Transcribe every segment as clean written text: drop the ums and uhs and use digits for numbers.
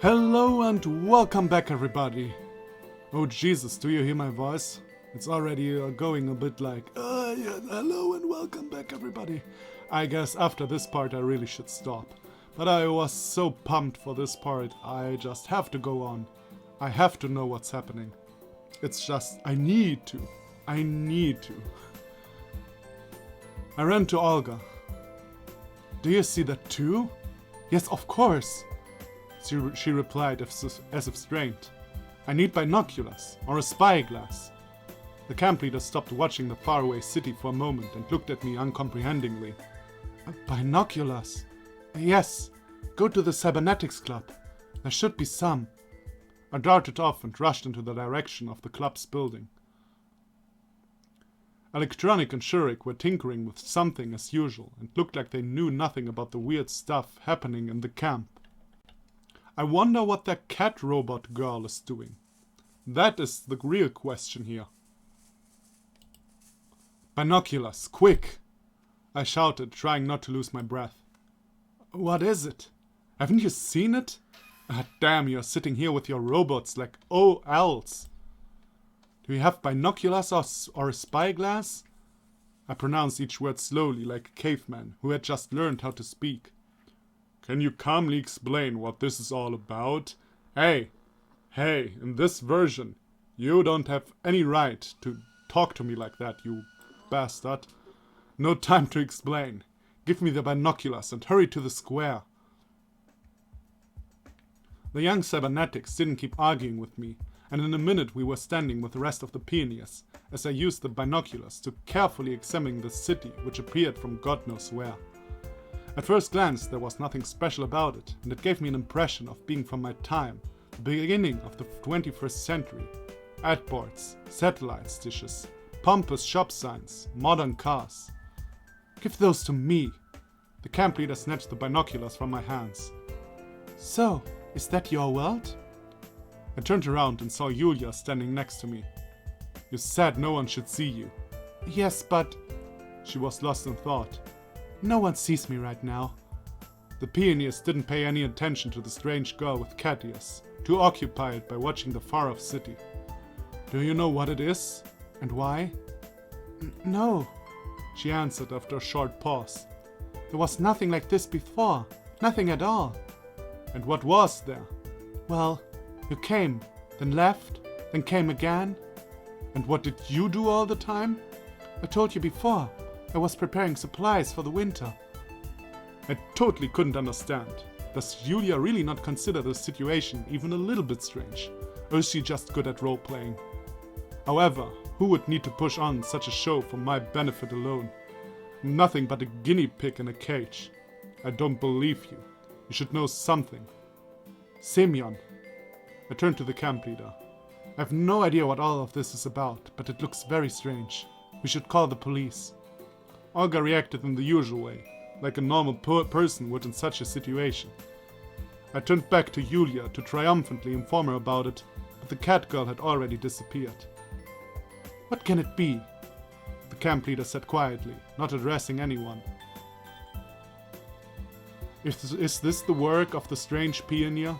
Hello and welcome back, everybody. Oh Jesus, do you hear my voice? It's already going a bit like, yeah, hello and welcome back, everybody. I guess after this part I really should stop. But I was so pumped for this part, I just have to go on. I have to know what's happening. It's just, I need to. I ran to Olga. Do you see that too? Yes, of course. She replied as if strained. I need binoculars, or a spyglass. The camp leader stopped watching the faraway city for a moment and looked at me uncomprehendingly. Binoculars? Yes, go to the cybernetics club. There should be some. I darted off and rushed into the direction of the club's building. Electronic and Shurik were tinkering with something as usual and looked like they knew nothing about the weird stuff happening in the camp. I wonder what that cat robot girl is doing. That is the real question here. Binoculars, quick! I shouted, trying not to lose my breath. What is it? Haven't you seen it? Ah, damn, you're sitting here with your robots like owls. Do you have binoculars or a spyglass? I pronounced each word slowly like a caveman who had just learned how to speak. Can you calmly explain what this is all about? Hey, in this version, you don't have any right to talk to me like that, you bastard. No time to explain. Give me the binoculars and hurry to the square. The young cybernetics didn't keep arguing with me, and in a minute we were standing with the rest of the pioneers, as I used the binoculars to carefully examine the city which appeared from God knows where. At first glance there was nothing special about it, and it gave me an impression of being from my time, the beginning of the 21st century. Ad boards, satellite dishes, pompous shop signs, modern cars. Give those to me! The camp leader snatched the binoculars from my hands. So, is that your world? I turned around and saw Yulya standing next to me. You said no one should see you. Yes, but... She was lost in thought. No one sees me right now. The pioneers didn't pay any attention to the strange girl with cat ears, too occupied by watching the far-off city. Do you know what it is? And why? No, she answered after a short pause. There was nothing like this before. Nothing at all. And what was there? Well, you came, then left, then came again. And what did you do all the time? I told you before. I was preparing supplies for the winter. I totally couldn't understand. Does Yulya really not consider the situation even a little bit strange? Or is she just good at role-playing? However, who would need to push on such a show for my benefit alone? I'm nothing but a guinea pig in a cage. I don't believe you. You should know something. Semyon. I turned to the camp leader. I have no idea what all of this is about, but it looks very strange. We should call the police. Olga reacted in the usual way, like a normal person would in such a situation. I turned back to Yulya to triumphantly inform her about it, but the cat girl had already disappeared. What can it be? The camp leader said quietly, not addressing anyone. Is this the work of the strange pioneer?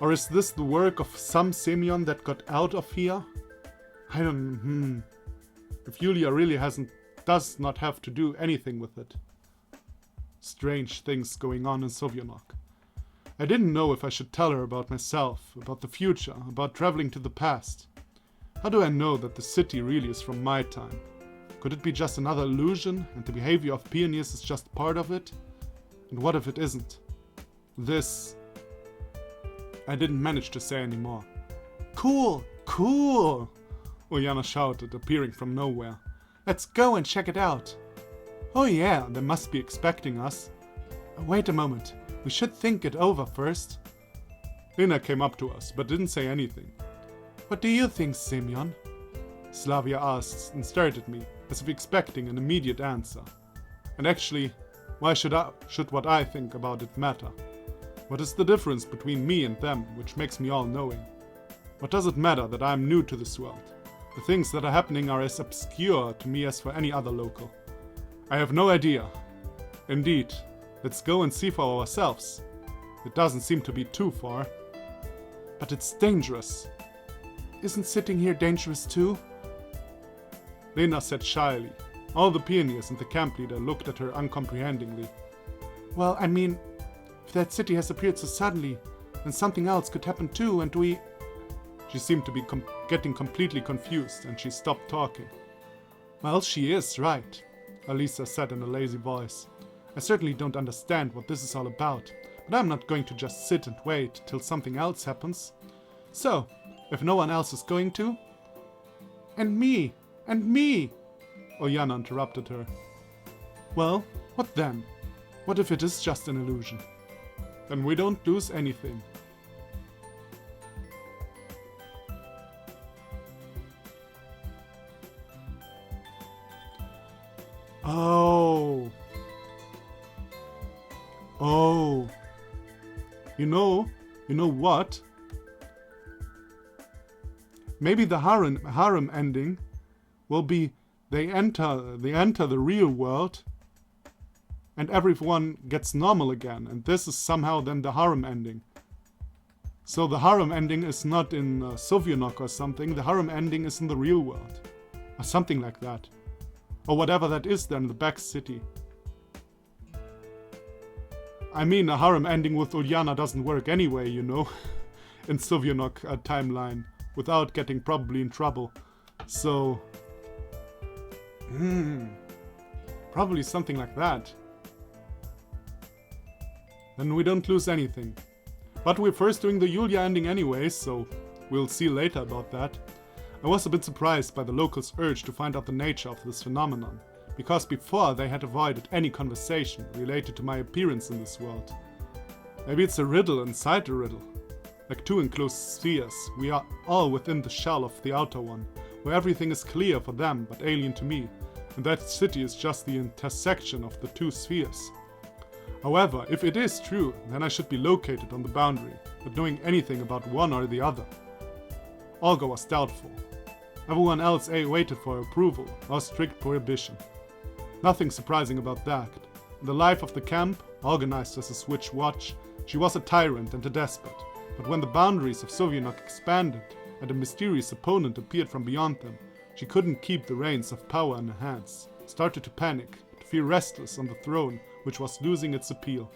Or is this the work of some Semyon that got out of here? I don't... If Yulya really does not have to do anything with it. Strange things going on in Sovyanok. I didn't know if I should tell her about myself, about the future, about traveling to the past. How do I know that the city really is from my time? Could it be just another illusion, and the behavior of pioneers is just part of it? And what if it isn't? This... I didn't manage to say anymore. Cool! Cool! Ulyana shouted, appearing from nowhere. Let's go and check it out. Oh yeah, they must be expecting us. Wait a moment, we should think it over first. Lena came up to us, but didn't say anything. What do you think, Semyon? Slavia asked and stared at me, as if expecting an immediate answer. And actually, why should what I think about it matter? What is the difference between me and them, which makes me all-knowing? What does it matter that I am new to this world? The things that are happening are as obscure to me as for any other local. I have no idea. Indeed, let's go and see for ourselves. It doesn't seem to be too far. But it's dangerous. Isn't sitting here dangerous too? Lena said shyly. All the pioneers and the camp leader looked at her uncomprehendingly. Well, I mean, if that city has appeared so suddenly, then something else could happen too, and we... She seemed to be getting completely confused, and she stopped talking. Well, she is right, Alisa said in a lazy voice. I certainly don't understand what this is all about, but I'm not going to just sit and wait till something else happens. So, if no one else is going to... And me! And me! Ulyana interrupted her. Well, what then? What if it is just an illusion? Then we don't lose anything. Oh. Oh. You know what? Maybe the harem ending will be they enter the real world and everyone gets normal again, and this is somehow then the harem ending. So the harem ending is not in Sovyonok or something, the harem ending is in the real world. Or something like that. Or whatever that is then, the back city. I mean, a harem ending with Ulyana doesn't work anyway, you know, in Sovyonok timeline, without getting probably in trouble. So... probably something like that. Then we don't lose anything. But we're first doing the Yulya ending anyway, so we'll see later about that. I was a bit surprised by the locals' urge to find out the nature of this phenomenon, because before they had avoided any conversation related to my appearance in this world. Maybe it's a riddle inside a riddle. Like two enclosed spheres, we are all within the shell of the outer one, where everything is clear for them but alien to me, and that city is just the intersection of the two spheres. However, if it is true, then I should be located on the boundary, but knowing anything about one or the other. Olga was doubtful. Everyone else waited for approval or strict prohibition. Nothing surprising about that. In the life of the camp, organized as a switch watch, she was a tyrant and a despot, but when the boundaries of Sovyonok expanded and a mysterious opponent appeared from beyond them, she couldn't keep the reins of power in her hands, started to panic, to feel restless on the throne, which was losing its appeal.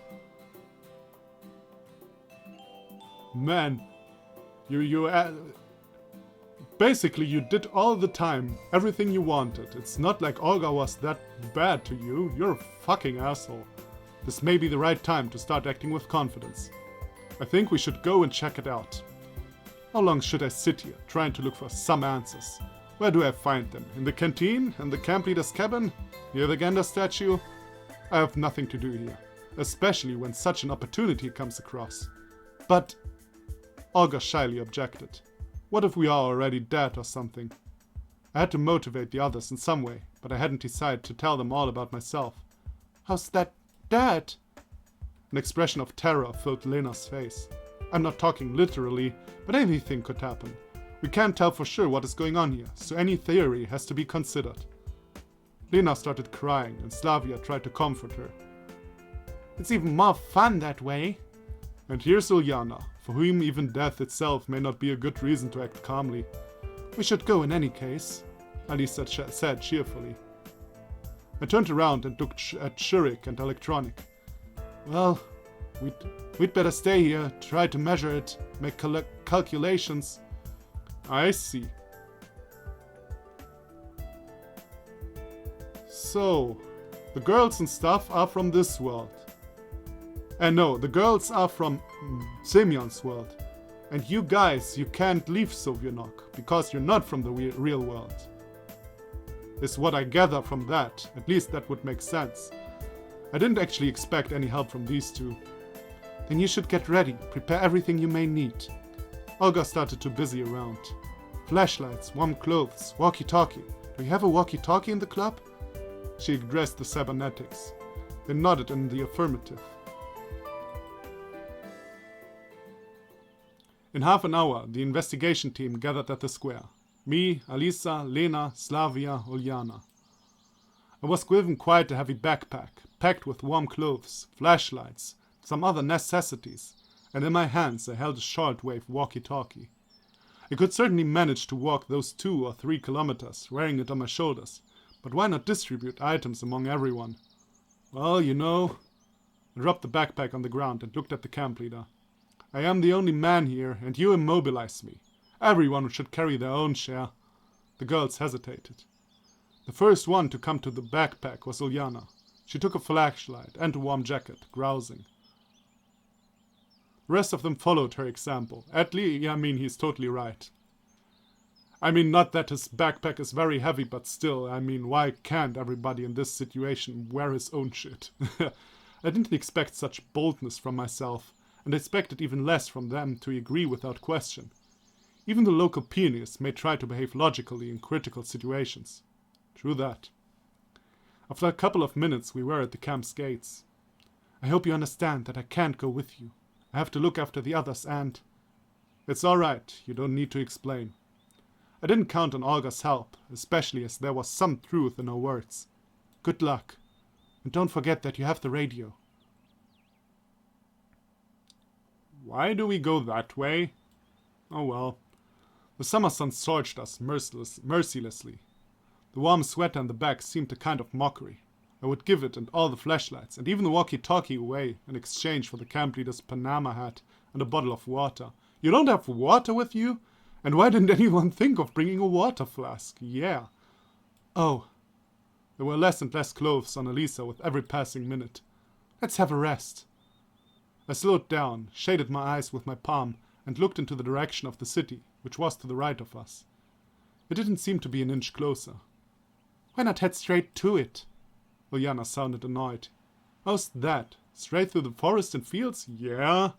Man, basically you did all the time, everything you wanted. It's not like Olga was that bad to you, you're a fucking asshole. This may be the right time to start acting with confidence. I think we should go and check it out. How long should I sit here, trying to look for some answers? Where do I find them? In the canteen? In the camp leader's cabin? Near the Genda statue? I have nothing to do here, especially when such an opportunity comes across. But... Olga shyly objected. What if we are already dead or something? I had to motivate the others in some way, but I hadn't decided to tell them all about myself. How's that dead? An expression of terror filled Lena's face. I'm not talking literally, but anything could happen. We can't tell for sure what is going on here, so any theory has to be considered. Lena started crying, and Slavia tried to comfort her. It's even more fun that way. And here's Ulyana, for whom even death itself may not be a good reason to act calmly. We should go in any case, Alisa said cheerfully. I turned around and looked at Shurik and Electronic. Well, we'd better stay here, try to measure it, make calculations. I see. So, the girls and stuff are from this world. And no, the girls are from Semyon's world. And you guys, you can't leave Sovyonok, because you're not from the real world. Is what I gather from that. At least that would make sense. I didn't actually expect any help from these two. Then you should get ready, prepare everything you may need. Olga started to busy around. Flashlights, warm clothes, walkie-talkie. Do you have a walkie-talkie in the club? She addressed the cybernetics. They nodded in the affirmative. In half an hour, the investigation team gathered at the square. Me, Alisa, Lena, Slavia, Ulyana. I was given quite a heavy backpack, packed with warm clothes, flashlights, some other necessities, and in my hands I held a shortwave walkie-talkie. I could certainly manage to walk those 2 or 3 kilometers wearing it on my shoulders, but why not distribute items among everyone? Well, you know... I dropped the backpack on the ground and looked at the camp leader. I am the only man here, and you immobilize me. Everyone should carry their own share. The girls hesitated. The first one to come to the backpack was Yulya. She took a flashlight and a warm jacket, grousing. The rest of them followed her example. He's totally right. Not that his backpack is very heavy, but still, why can't everybody in this situation wear his own shit? I didn't expect such boldness from myself, and expected even less from them to agree without question. Even the local pioneers may try to behave logically in critical situations. True that. After a couple of minutes we were at the camp's gates. I hope you understand that I can't go with you. I have to look after the others and... It's alright, you don't need to explain. I didn't count on Olga's help, especially as there was some truth in her words. Good luck. And don't forget that you have the radio. Why do we go that way? Oh well. The summer sun scorched us mercilessly. The warm sweat on the back seemed a kind of mockery. I would give it and all the flashlights and even the walkie-talkie away in exchange for the camp leader's Panama hat and a bottle of water. You don't have water with you? And why didn't anyone think of bringing a water flask? Yeah. Oh. There were less and less clothes on Elisa with every passing minute. Let's have a rest. I slowed down, shaded my eyes with my palm, and looked into the direction of the city, which was to the right of us. It didn't seem to be an inch closer. Why not head straight to it? Yulya sounded annoyed. How's that? Straight through the forest and fields? Yeah.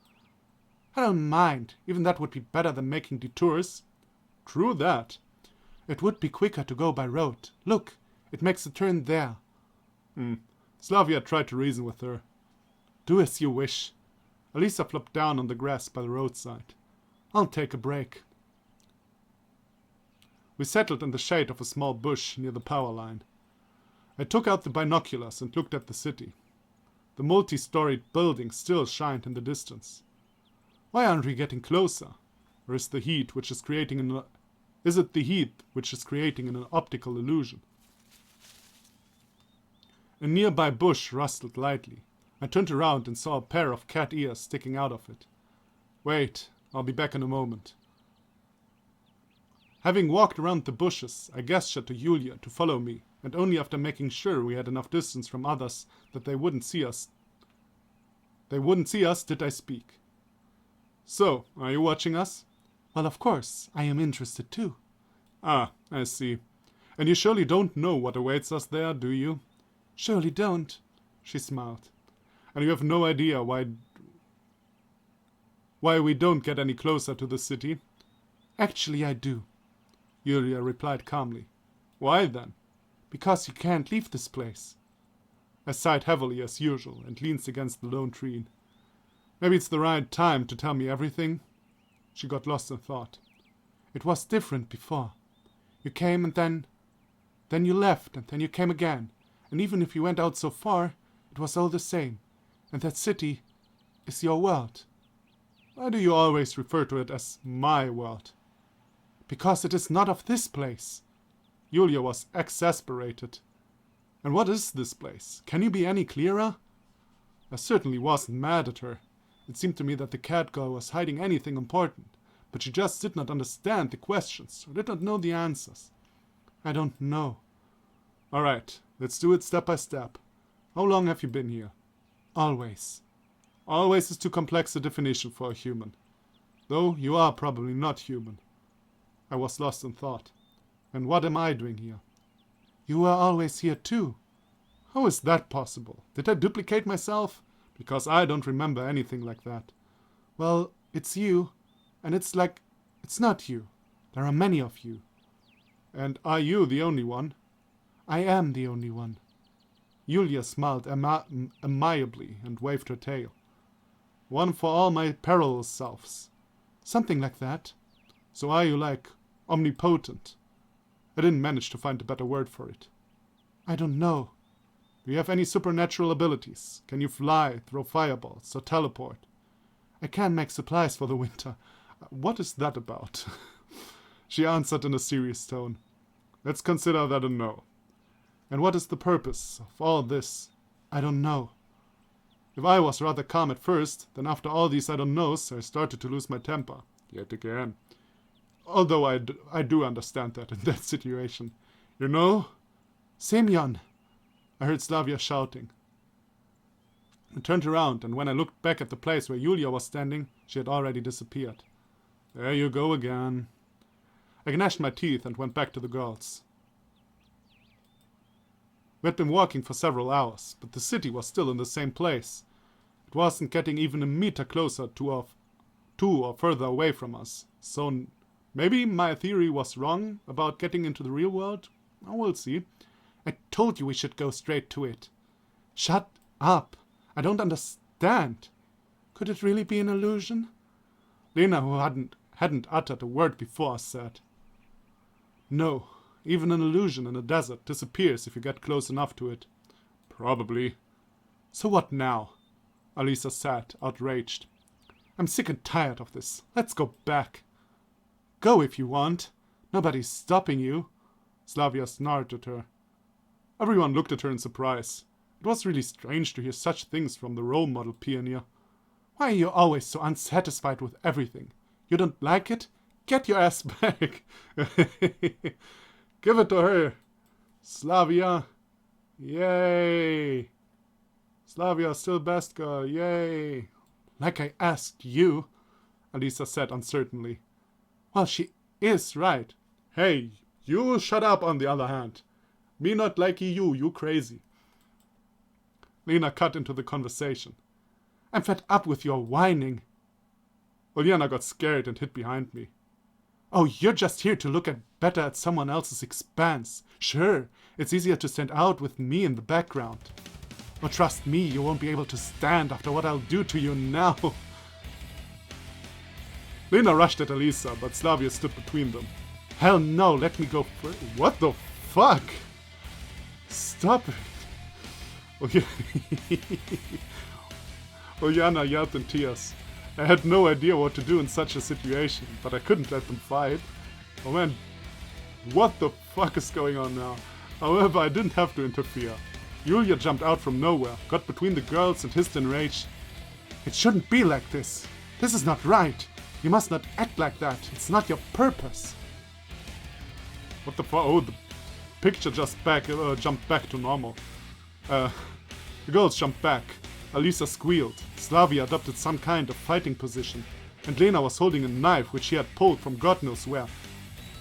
I don't mind. Even that would be better than making detours. True that. It would be quicker to go by road. Look, it makes a turn there. Slavia tried to reason with her. Do as you wish. Elisa flopped down on the grass by the roadside. I'll take a break. We settled in the shade of a small bush near the power line. I took out the binoculars and looked at the city. The multi-storied buildings still shined in the distance. Why aren't we getting closer? Or is it the heat which is creating an optical illusion? A nearby bush rustled lightly. I turned around and saw a pair of cat ears sticking out of it. Wait, I'll be back in a moment. Having walked around the bushes, I gestured to Yulya to follow me, and only after making sure we had enough distance from others that they wouldn't see us did I speak. So, are you watching us? Well, of course, I am interested too. Ah, I see. And you surely don't know what awaits us there, do you? Surely don't, she smiled. And you have no idea why we don't get any closer to the city? Actually, I do, Yulya replied calmly. Why then? Because you can't leave this place. I sighed heavily as usual and leaned against the lone tree. Maybe it's the right time to tell me everything? She got lost in thought. It was different before. You came and then you left and then you came again. And even if you went out so far, it was all the same. And that city is your world. Why do you always refer to it as my world? Because it is not of this place. Yulya was exasperated. And what is this place? Can you be any clearer? I certainly wasn't mad at her. It seemed to me that the cat girl was hiding anything important, but she just did not understand the questions or did not know the answers. I don't know. All right, let's do it step by step. How long have you been here? Always. Always is too complex a definition for a human. Though you are probably not human. I was lost in thought. And what am I doing here? You were always here too. How is that possible? Did I duplicate myself? Because I don't remember anything like that. Well, it's you, and it's like, it's not you. There are many of you. And are you the only one? I am the only one. Yulya smiled amiably and waved her tail. One for all my perilous selves. Something like that. So are you like omnipotent? I didn't manage to find a better word for it. I don't know. Do you have any supernatural abilities? Can you fly, throw fireballs, or teleport? I can make supplies for the winter. What is that about? She answered in a serious tone. Let's consider that a no. And what is the purpose of all this? I don't know. If I was rather calm at first, then after all these I don't knows, I started to lose my temper. Yet again. Although I do understand that in that situation. You know? Semyon! I heard Slavia shouting. I turned around, and when I looked back at the place where Yulya was standing, she had already disappeared. There you go again. I gnashed my teeth and went back to the girls. We had been walking for several hours, but the city was still in the same place. It wasn't getting even a meter closer to or further away from us. So maybe my theory was wrong about getting into the real world? Oh, we'll see. I told you we should go straight to it. Shut up. I don't understand. Could it really be an illusion? Lena, who hadn't uttered a word before, said, No, even an illusion in a desert disappears if you get close enough to it. Probably. So what now? Alisa said, outraged. I'm sick and tired of this. Let's go back. Go if you want. Nobody's stopping you. Slavia snarled at her. Everyone looked at her in surprise. It was really strange to hear such things from the role model pioneer. Why are you always so unsatisfied with everything? You don't like it? Get your ass back. Give it to her. Slavia. Yay. Slavia still best girl. Yay. Like I asked you, Alisa said uncertainly. Well, she is right. Hey, you shut up on the other hand. Me not like you crazy. Lena cut into the conversation. I'm fed up with your whining. Ulyana got scared and hid behind me. Oh, you're just here to look better at someone else's expense. Sure, it's easier to stand out with me in the background. But trust me, you won't be able to stand after what I'll do to you now. Lena rushed at Alisa, but Slavia stood between them. Hell no, let me go first. What the fuck? Stop it. Ulyana yelled in tears. I had no idea what to do in such a situation, but I couldn't let them fight. Oh man, what the fuck is going on now? However, I didn't have to interfere. Yulya jumped out from nowhere, got between the girls and hissed in rage. It shouldn't be like this. This is not right. You must not act like that. It's not your purpose. What the fuck? Oh, the picture just jumped back to normal. The girls jumped back. Alisa squealed. Slavia adopted some kind of fighting position, and Lena was holding a knife which she had pulled from God knows where.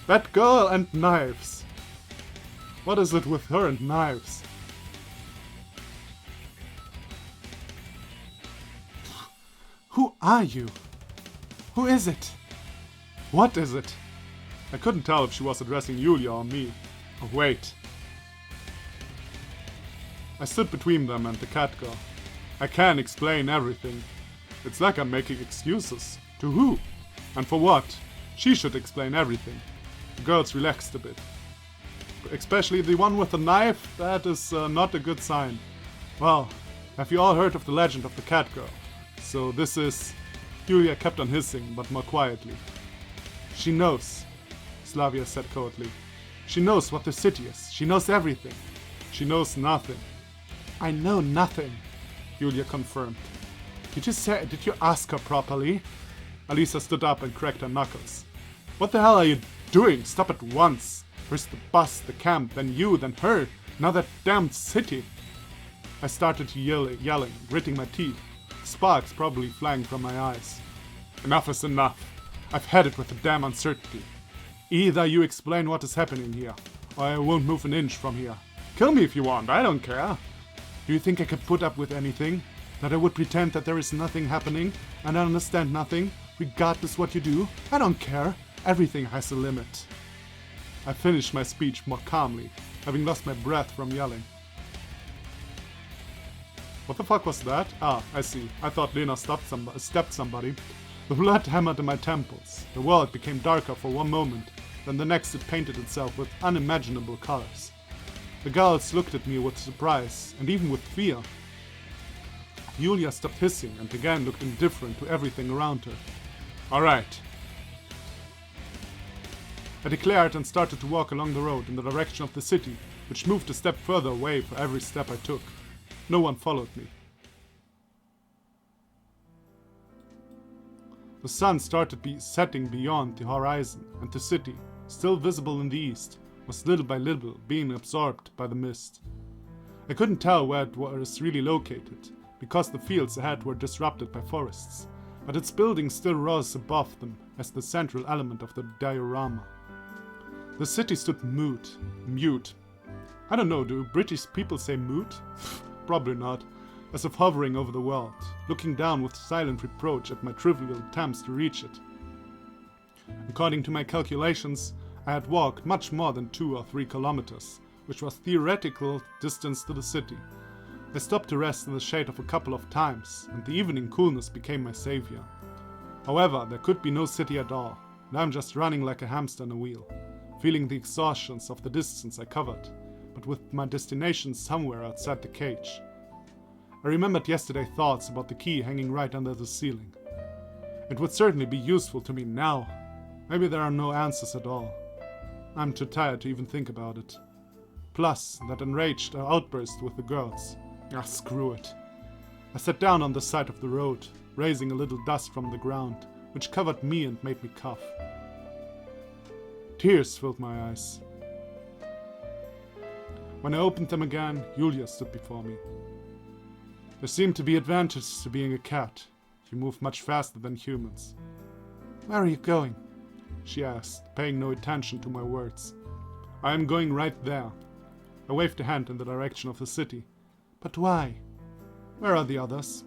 That girl and knives! What is it with her and knives? Who are you? Who is it? What is it? I couldn't tell if she was addressing Yulya or me. Oh, wait. I stood between them and the cat girl. I can't explain everything. It's like I'm making excuses. To who? And for what? She should explain everything. The girls relaxed a bit. Especially the one with the knife, that is not a good sign. Well, have you all heard of the legend of the cat girl? So this is... Yulya kept on hissing, but more quietly. She knows, Slavia said coldly. She knows what the city is. She knows everything. She knows nothing. I know nothing, Yulya confirmed. Did you ask her properly? Alisa stood up and cracked her knuckles. What the hell are you doing? Stop at once. First the bus, the camp, then you, then her. Now that damned city. I started yelling, gritting my teeth. Sparks probably flying from my eyes. Enough is enough. I've had it with the damn uncertainty. Either you explain what is happening here, or I won't move an inch from here. Kill me if you want, I don't care. Do you think I could put up with anything? That I would pretend that there is nothing happening, and I understand nothing, regardless what you do? I don't care. Everything has a limit. I finished my speech more calmly, having lost my breath from yelling. What the fuck was that? Ah, I see. I thought Lena stepped somebody. The blood hammered in my temples. The world became darker for one moment, then the next it painted itself with unimaginable colors. The girls looked at me with surprise, and even with fear. Yulya stopped hissing and again looked indifferent to everything around her. Alright, I declared and started to walk along the road in the direction of the city, which moved a step further away for every step I took. No one followed me. The sun started setting beyond the horizon, and the city, still visible in the east, was little by little being absorbed by the mist. I couldn't tell where it was really located, because the fields ahead were disrupted by forests, but its buildings still rose above them as the central element of the diorama. The city stood mute. I don't know, do British people say mute? Probably not. As if hovering over the world, looking down with silent reproach at my trivial attempts to reach it. According to my calculations, I had walked much more than 2 or 3 kilometers, which was theoretical distance to the city. I stopped to rest in the shade of a couple of times, and the evening coolness became my savior. However, there could be no city at all, and I'm just running like a hamster in a wheel, feeling the exhaustions of the distance I covered, but with my destination somewhere outside the cage. I remembered yesterday's thoughts about the key hanging right under the ceiling. It would certainly be useful to me now. Maybe there are no answers at all. I'm too tired to even think about it. Plus, that enraged outburst with the girls. Ah, screw it. I sat down on the side of the road, raising a little dust from the ground, which covered me and made me cough. Tears filled my eyes. When I opened them again, Yulya stood before me. There seem to be advantages to being a cat. You move much faster than humans. Where are you going? She asked, paying no attention to my words. I am going right there. I waved a hand in the direction of the city. But why? Where are the others?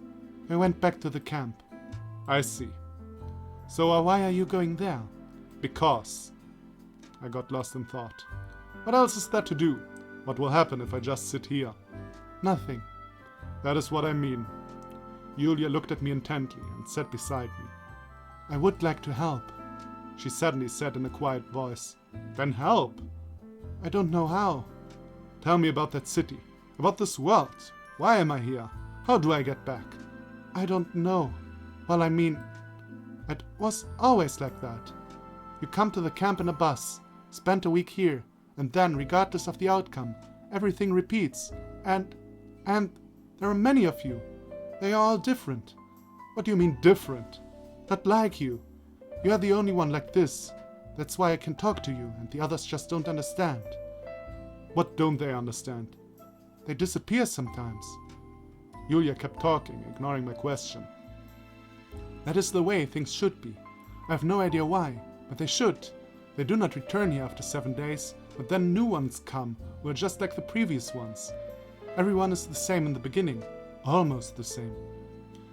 I went back to the camp. I see. So why are you going there? Because. I got lost in thought. What else is there to do? What will happen if I just sit here? Nothing. That is what I mean. Yulya looked at me intently and sat beside me. I would like to help, she suddenly said in a quiet voice. Then help. I don't know how. Tell me about that city, about this world. Why am I here? How do I get back? I don't know. Well, I mean, it was always like that. You come to the camp in a bus, spend a week here, and then, regardless of the outcome, everything repeats. And there are many of you. They are all different. What do you mean different? Not like you. You are the only one like this. That's why I can talk to you, and the others just don't understand. What don't they understand? They disappear sometimes. Yulya kept talking, ignoring my question. That is the way things should be. I have no idea why, but they should. They do not return here after 7 days, but then new ones come, who are just like the previous ones. Everyone is the same in the beginning, almost the same.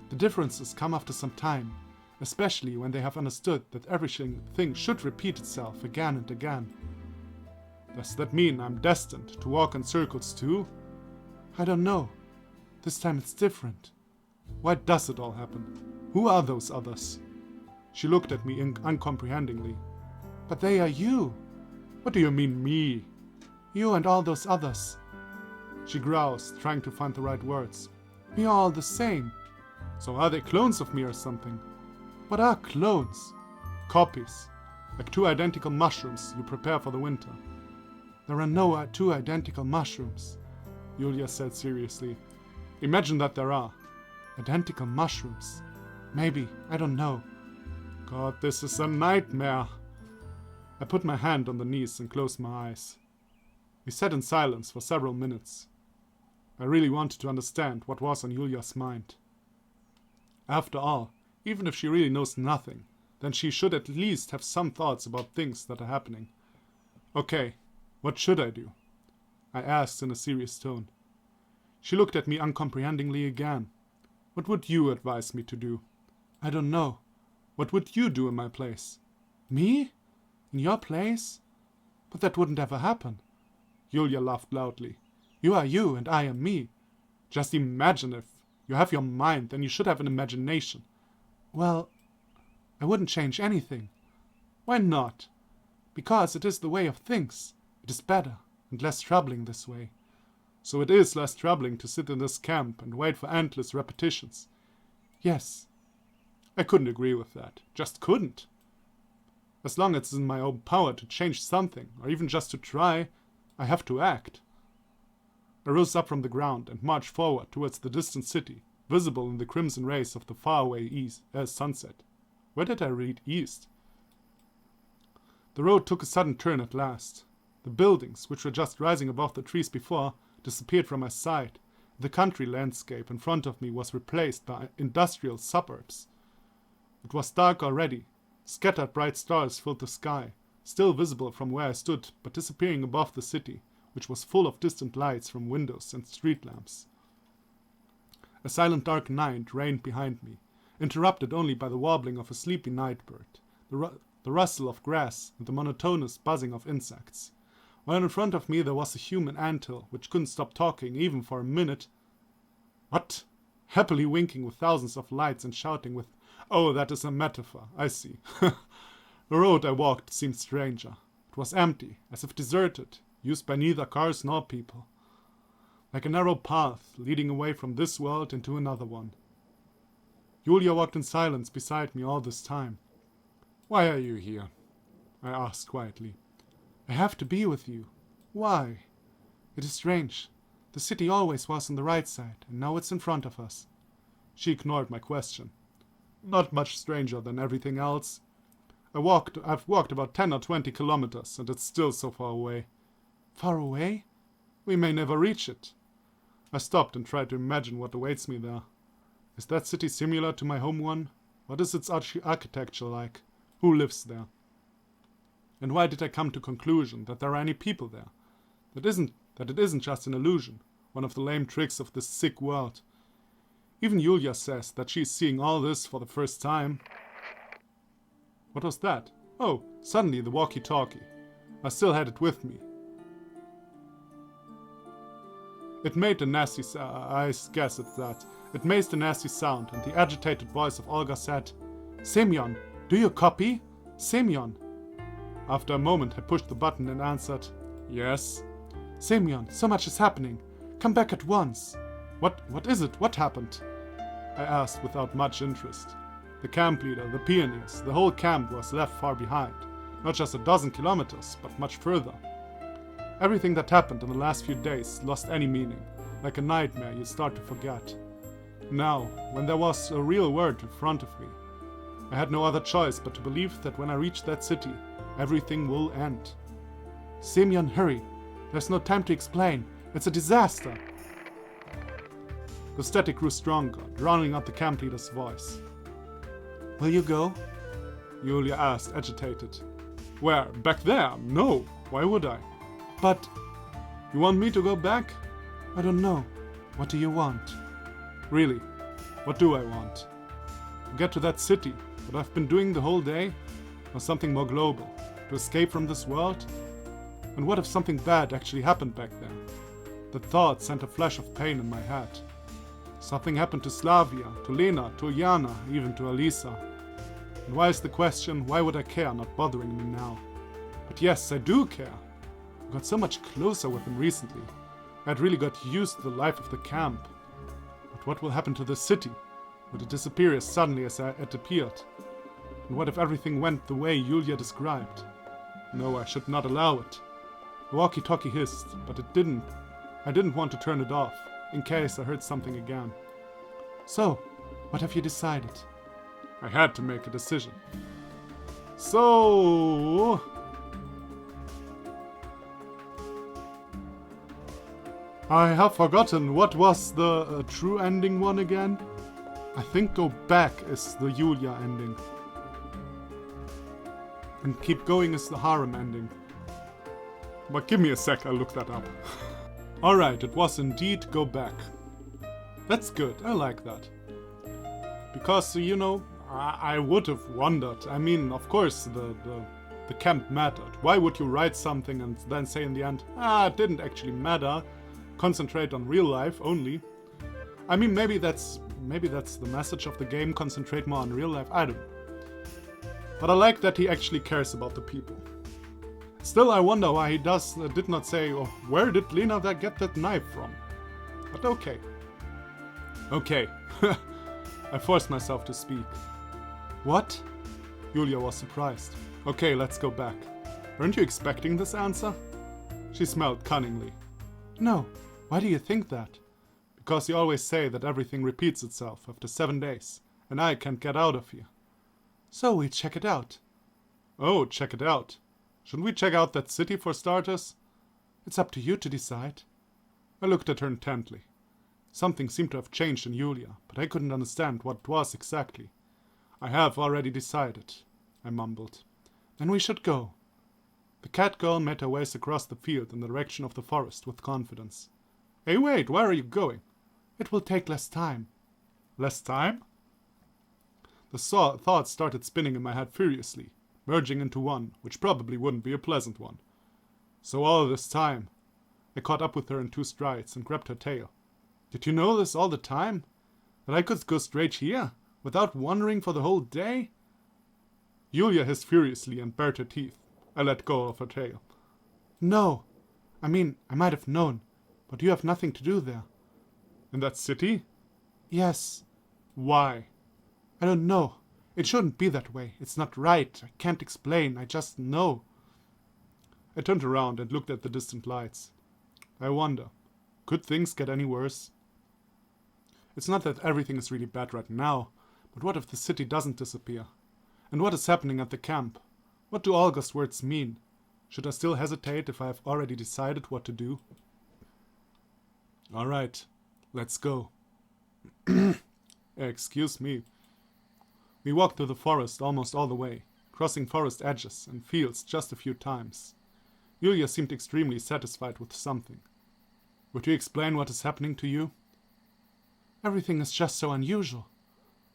The differences come after some time, especially when they have understood that everything should repeat itself again and again. Does that mean I'm destined to walk in circles too? I don't know. This time it's different. Why does it all happen? Who are those others? She looked at me uncomprehendingly. But they are you. What do you mean, me? You and all those others. She groused, trying to find the right words. We are all the same. So are they clones of me or something? What are clones? Copies. Like 2 identical mushrooms you prepare for the winter. There are no 2 identical mushrooms, Yulya said seriously. Imagine that there are. Identical mushrooms. Maybe, I don't know. God, this is a nightmare. I put my hand on the knees and closed my eyes. We sat in silence for several minutes. I really wanted to understand what was on Yulya's mind. After all, even if she really knows nothing, then she should at least have some thoughts about things that are happening. Okay, what should I do? I asked in a serious tone. She looked at me uncomprehendingly again. What would you advise me to do? I don't know. What would you do in my place? Me? In your place? But that wouldn't ever happen. Yulya laughed loudly. You are you and I am me. Just imagine if you have your mind, then you should have an imagination. Well, I wouldn't change anything. Why not? Because it is the way of things. It is better and less troubling this way. So it is less troubling to sit in this camp and wait for endless repetitions. Yes. I couldn't agree with that. Just couldn't. As long as it's in my own power to change something, or even just to try, I have to act. I rose up from the ground and marched forward towards the distant city, visible in the crimson rays of the faraway sunset. Where did I read east? The road took a sudden turn at last. The buildings, which were just rising above the trees before, disappeared from my sight. The country landscape in front of me was replaced by industrial suburbs. It was dark already. Scattered bright stars filled the sky, still visible from where I stood, but disappearing above the city, which was full of distant lights from windows and street lamps. A silent dark night reigned behind me, interrupted only by the warbling of a sleepy night bird, the rustle of grass, and the monotonous buzzing of insects. While in front of me there was a human anthill, which couldn't stop talking even for a minute. What? Happily winking with thousands of lights and shouting with, "Oh, that is a metaphor, I see." The road I walked seemed stranger. It was empty, as if deserted, used by neither cars nor people. Like a narrow path, leading away from this world into another one. Yulya walked in silence beside me all this time. "Why are you here?" I asked quietly. "I have to be with you." "Why?" "It is strange. The city always was on the right side, and now it's in front of us." She ignored my question. "Not much stranger than everything else. I've walked about 10 or 20 kilometers, and it's still so far away." "Far away?" "We may never reach it." I stopped and tried to imagine what awaits me there. Is that city similar to my home one? What is its architecture like? Who lives there? And why did I come to the conclusion that there are any people there? That it isn't just an illusion, one of the lame tricks of this sick world. Even Yulya says that she's seeing all this for the first time. What was that? Oh, suddenly the walkie-talkie. I still had it with me. It made a nasty I guess it's that. It made a nasty sound, and the agitated voice of Olga said, "Semyon, do you copy? Semyon." After a moment I pushed the button and answered, "Yes." "Semyon, so much is happening. Come back at once." What is it? What happened?" I asked without much interest. The camp leader, the pioneers, the whole camp was left far behind. Not just a dozen kilometers, but much further. Everything that happened in the last few days lost any meaning. Like a nightmare you start to forget. Now, when there was a real world in front of me, I had no other choice but to believe that when I reach that city, everything will end. "Semyon, hurry. There's no time to explain. It's a disaster." The static grew stronger, drowning out the camp leader's voice. "Will you go?" Yulya asked, agitated. "Where? Back there? No. Why would I?" "But..." "You want me to go back?" "I don't know. What do you want?" "Really, what do I want? To get to that city, what I've been doing the whole day? Or something more global? To escape from this world? And what if something bad actually happened back then?" The thought sent a flash of pain in my head. Something happened to Slavia, to Lena, to Ulyana, even to Alisa. And why is the question, why would I care, not bothering me now? But yes, I do care. I got so much closer with him recently. I had really got used to the life of the camp. But what will happen to the city? Would it disappear as suddenly as it appeared? And what if everything went the way Yulya described? No, I should not allow it. The walkie-talkie hissed, but it didn't. I didn't want to turn it off, in case I heard something again. "So, what have you decided?" I had to make a decision. So... I have forgotten what was the true ending one again. I think go back is the Yulya ending. And keep going is the harem ending. But give me a sec, I'll look that up. Alright, it was indeed go back. That's good, I like that. Because, you know, I would have wondered. I mean, of course, the camp mattered. Why would you write something and then say in the end, it didn't actually matter. Concentrate on real life only. I mean, maybe that's the message of the game, concentrate more on real life, I don't know. But I like that he actually cares about the people. Still, I wonder why he did not say, oh, where did Lena get that knife from? But okay. Okay. I forced myself to speak. What? Yulya was surprised. Okay, let's go back. Weren't you expecting this answer? She smiled cunningly. No. Why do you think that? Because you always say that everything repeats itself after 7 days, and I can't get out of here. So we check it out. Oh, check it out. Shouldn't we check out that city for starters? It's up to you to decide. I looked at her intently. Something seemed to have changed in Yulya, but I couldn't understand what it was exactly. I have already decided, I mumbled. Then we should go. The cat girl made her ways across the field in the direction of the forest with confidence. Hey, wait, where are you going? It will take less time. Less time? The thoughts started spinning in my head furiously, merging into one, which probably wouldn't be a pleasant one. So all this time, I caught up with her in 2 strides and grabbed her tail. Did you know this all the time? That I could go straight here, without wandering for the whole day? Yulya hissed furiously and bared her teeth. I let go of her tail. No. I mean, I might have known, but you have nothing to do there. In that city? Yes. Why? I don't know. It shouldn't be that way. It's not right. I can't explain. I just know. I turned around and looked at the distant lights. I wonder, could things get any worse? It's not that everything is really bad right now, but what if the city doesn't disappear? And what is happening at the camp? What do Olga's words mean? Should I still hesitate if I have already decided what to do? All right, let's go. Excuse me. We walked through the forest almost all the way, crossing forest edges and fields just a few times. Yulya seemed extremely satisfied with something. Would you explain what is happening to you? Everything is just so unusual.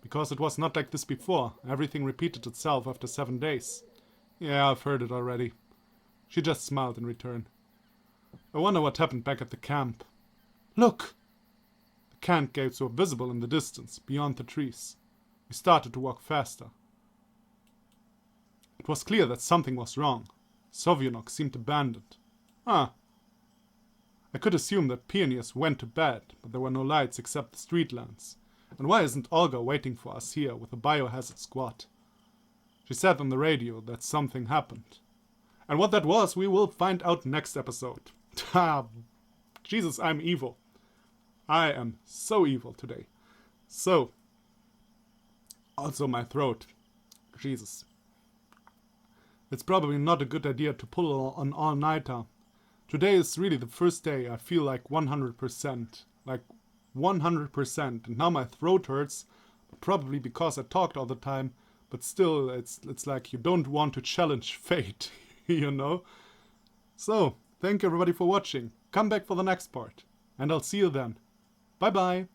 Because it was not like this before. Everything repeated itself after 7 days. Yeah, I've heard it already. She just smiled in return. I wonder what happened back at the camp. Look! The camp gates were visible in the distance, beyond the trees. We started to walk faster. It was clear that something was wrong. Sovyanok seemed abandoned. I could assume that pioneers went to bed, but there were no lights except the street lamps. And why isn't Olga waiting for us here with a biohazard squad? She said on the radio that something happened. And what that was, we will find out next episode. Jesus, I'm evil. I am so evil today. So, also my throat. Jesus. It's probably not a good idea to pull an all-nighter. Today is really the first day I feel like 100%. Like 100%. And now my throat hurts. Probably because I talked all the time. But still, it's like you don't want to challenge fate. You know? So, thank you everybody for watching. Come back for the next part. And I'll see you then. Bye bye.